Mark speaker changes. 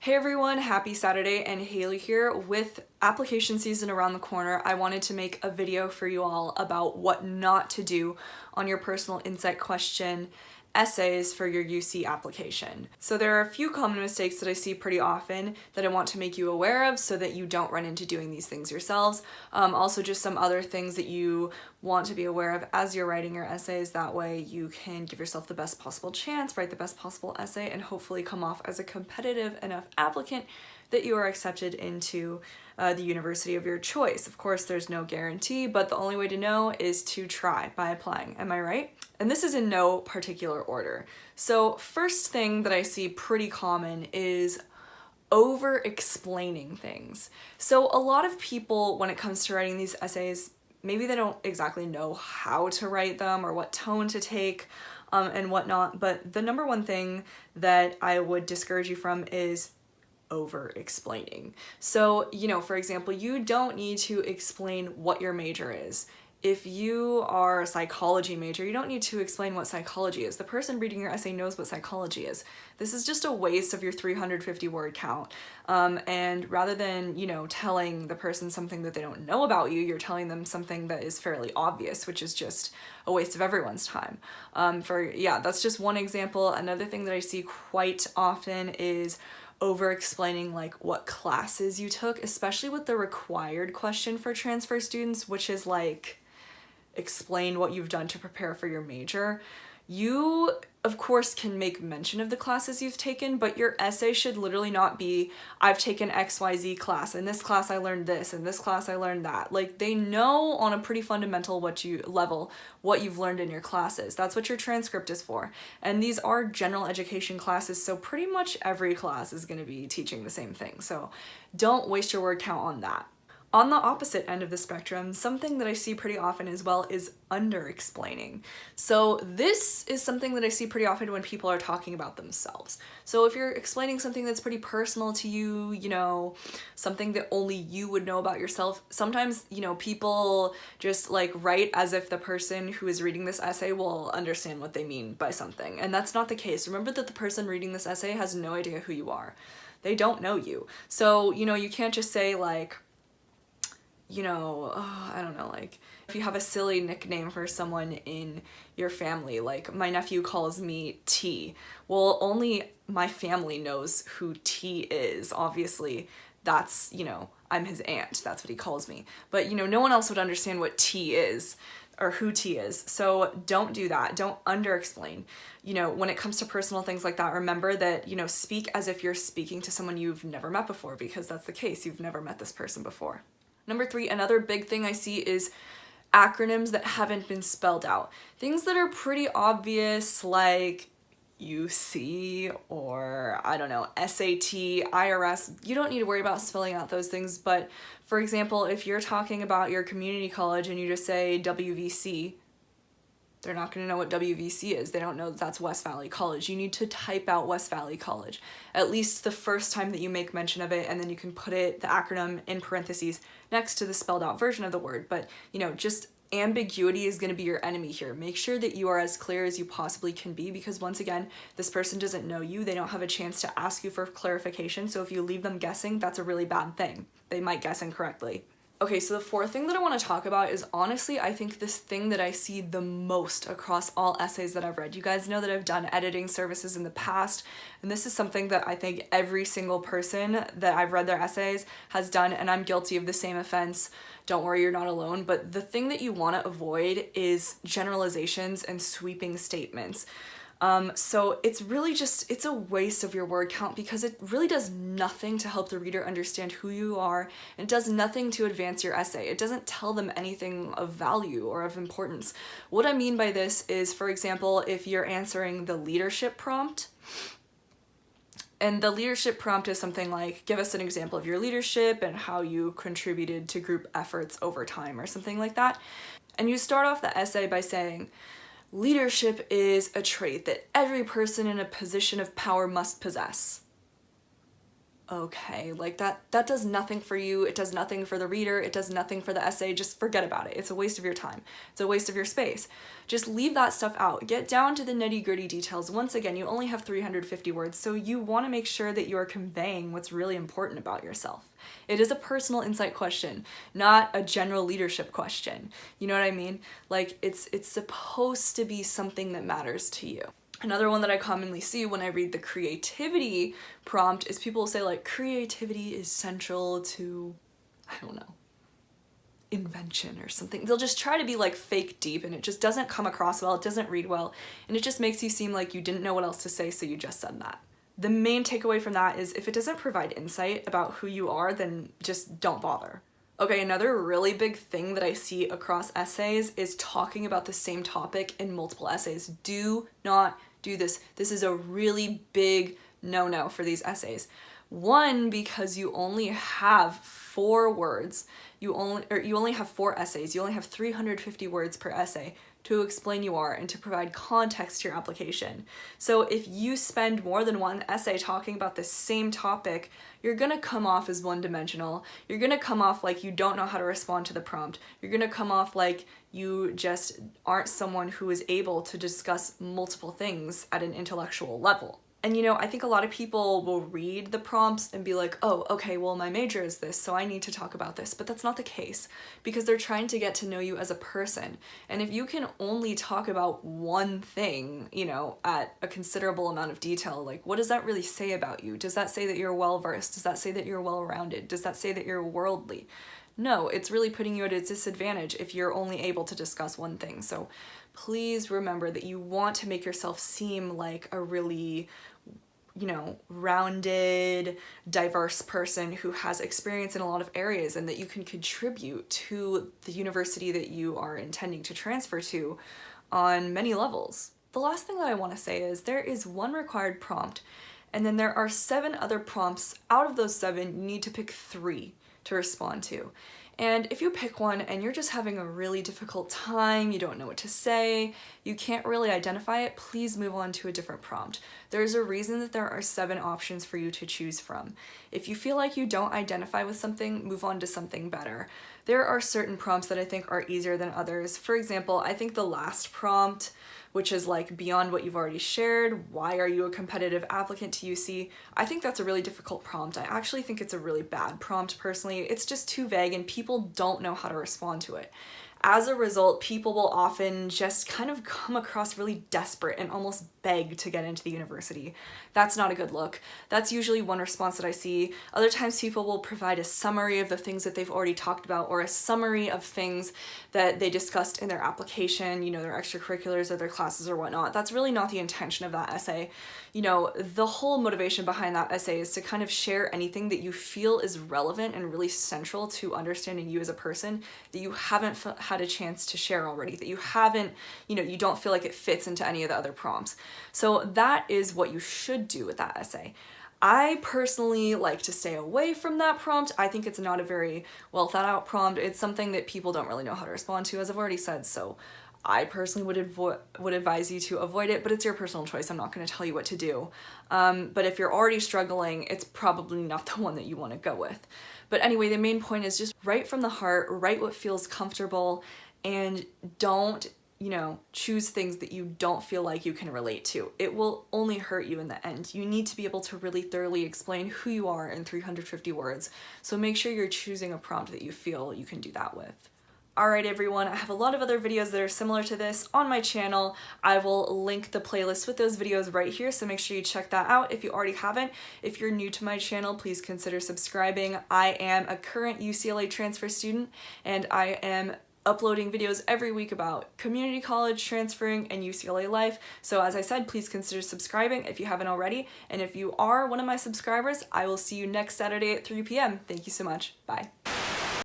Speaker 1: Hey everyone, happy Saturday, and Hailey here. With application season around the corner, I wanted to make a video for you all about what not to do on your personal insight question essays for your UC application. So there are a few common mistakes that I see pretty often that I want to make you aware of so that you don't run into doing these things yourselves. Also just some other things that you want to be aware of as you're writing your essays. That way you can give yourself the best possible chance, write the best possible essay, and hopefully come off as a competitive enough applicant that you are accepted into the university of your choice. Of course, there's no guarantee, but the only way to know is to try by applying. Am I right? And this is in no particular order. So first thing that I see pretty common is over-explaining things. So a lot of people, when it comes to writing these essays, maybe they don't exactly know how to write them or what tone to take and whatnot, but the number one thing that I would discourage you from is over-explaining. So, for example, you don't need to explain what your major is. If you are a psychology major, you don't need to explain what psychology is. The person reading your essay knows what psychology is. This is just a waste of your 350 word count. And rather than, telling the person something that they don't know about you, you're telling them something that is fairly obvious, which is just a waste of everyone's time. That's just one example. Another thing that I see quite often is over-explaining like what classes you took, especially with the required question for transfer students, which is like, explain what you've done to prepare for your major. You, of course, can make mention of the classes you've taken, but your essay should literally not be, I've taken XYZ class, in this class I learned this, in this class I learned that. Like, they know on a pretty fundamental what you've learned in your classes. That's what your transcript is for. And these are general education classes, so pretty much every class is going to be teaching the same thing. So don't waste your word count on that. On the opposite end of the spectrum, something that I see pretty often as well is under-explaining. So this is something that I see pretty often when people are talking about themselves. So if you're explaining something that's pretty personal to you, something that only you would know about yourself, sometimes, people just like write as if the person who is reading this essay will understand what they mean by something. And that's not the case. Remember that the person reading this essay has no idea who you are. They don't know you. So, you can't just say like, I don't know, like if you have a silly nickname for someone in your family, like my nephew calls me T. Well, only my family knows who T is. Obviously, that's, I'm his aunt. That's what he calls me. But, no one else would understand what T is or who T is. So don't do that. Don't under-explain. When it comes to personal things like that, remember that, speak as if you're speaking to someone you've never met before, because that's the case. You've never met this person before. Number 3, another big thing I see is acronyms that haven't been spelled out. Things that are pretty obvious, like UC or, I don't know, SAT, IRS. You don't need to worry about spelling out those things, but for example, if you're talking about your community college and you just say WVC, they're not going to know what WVC is. They don't know that that's West Valley College. You need to type out West Valley College, at least the first time that you make mention of it, and then you can put the acronym in parentheses next to the spelled out version of the word. But, just ambiguity is going to be your enemy here. Make sure that you are as clear as you possibly can be, because once again, this person doesn't know you. They don't have a chance to ask you for clarification. So if you leave them guessing, that's a really bad thing. They might guess incorrectly. Okay, so the fourth thing that I want to talk about is, honestly, I think this thing that I see the most across all essays that I've read. You guys know that I've done editing services in the past, and this is something that I think every single person that I've read their essays has done, and I'm guilty of the same offense. Don't worry, you're not alone. But the thing that you want to avoid is generalizations and sweeping statements. So it's really it's a waste of your word count, because it really does nothing to help the reader understand who you are, and it does nothing to advance your essay. It doesn't tell them anything of value or of importance. What I mean by this is, for example, if you're answering the leadership prompt, and the leadership prompt is something like, give us an example of your leadership and how you contributed to group efforts over time, or something like that. And you start off the essay by saying, leadership is a trait that every person in a position of power must possess. okay. Like that does nothing for you. It does nothing for the reader. It does nothing for the essay. Just forget about it. It's a waste of your time. It's a waste of your space. Just leave that stuff out. Get down to the nitty-gritty details. Once again, you only have 350 words, so you want to make sure that you are conveying what's really important about yourself. It is a personal insight question, not a general leadership question. You know what I mean? Like it's supposed to be something that matters to you. Another one that I commonly see when I read the creativity prompt is people say like, creativity is central to, I don't know, invention or something. They'll just try to be like fake deep, and it just doesn't come across well, it doesn't read well, and it just makes you seem like you didn't know what else to say, so you just said that. The main takeaway from that is if it doesn't provide insight about who you are, then just don't bother. Okay, another really big thing that I see across essays is talking about the same topic in multiple essays. Do not do this. This is a really big no-no for these essays. One, because you only have 4 words. You only have 4 essays. You only have 350 words per essay to explain you are and to provide context to your application. So if you spend more than one essay talking about the same topic, you're gonna come off as one-dimensional. You're gonna come off like you don't know how to respond to the prompt. You're gonna come off like you just aren't someone who is able to discuss multiple things at an intellectual level. And you know, I think a lot of people will read the prompts and be like, oh, okay, well, my major is this, so I need to talk about this. But that's not the case, because they're trying to get to know you as a person. And if you can only talk about one thing, you know, at a considerable amount of detail, like what does that really say about you? Does that say that you're well-versed? Does that say that you're well-rounded? Does that say that you're worldly? No, it's really putting you at a disadvantage if you're only able to discuss one thing. So please remember that you want to make yourself seem like a really, you know, rounded, diverse person who has experience in a lot of areas, and that you can contribute to the university that you are intending to transfer to on many levels. The last thing that I want to say is there is one required prompt, and then there are 7 other prompts. Out of those 7, you need to pick 3 to respond to. And if you pick one and you're just having a really difficult time, you don't know what to say, you can't really identify it, please move on to a different prompt. There's a reason that there are 7 options for you to choose from. If you feel like you don't identify with something, move on to something better. There are certain prompts that I think are easier than others. For example, I think the last prompt, which is like beyond what you've already shared, why are you a competitive applicant to UC? I think that's a really difficult prompt. I actually think it's a really bad prompt personally. It's just too vague and people don't know how to respond to it. As a result, people will often just kind of come across really desperate and almost beg to get into the university. That's not a good look. That's usually one response that I see. Other times people will provide a summary of the things that they've already talked about, or a summary of things that they discussed in their application, you know, their extracurriculars or their classes or whatnot. That's really not the intention of that essay. You know, the whole motivation behind that essay is to kind of share anything that you feel is relevant and really central to understanding you as a person that you haven't had a chance to share already, that you haven't, you know, you don't feel like it fits into any of the other prompts. So that is what you should do with that essay. I personally like to stay away from that prompt. I think it's not a very well thought out prompt. It's something that people don't really know how to respond to, as I've already said, so I personally would advise you to avoid it, but it's your personal choice. I'm not going to tell you what to do. But if you're already struggling, it's probably not the one that you want to go with. But anyway, the main point is just write from the heart, write what feels comfortable, and don't, you know, choose things that you don't feel like you can relate to. It will only hurt you in the end. You need to be able to really thoroughly explain who you are in 350 words. So make sure you're choosing a prompt that you feel you can do that with. Alright everyone, I have a lot of other videos that are similar to this on my channel. I will link the playlist with those videos right here, so make sure you check that out if you already haven't. If you're new to my channel, please consider subscribing. I am a current UCLA transfer student, and I am uploading videos every week about community college, transferring, and UCLA life. So as I said, please consider subscribing if you haven't already. And if you are one of my subscribers, I will see you next Saturday at 3 p.m. Thank you so much. Bye.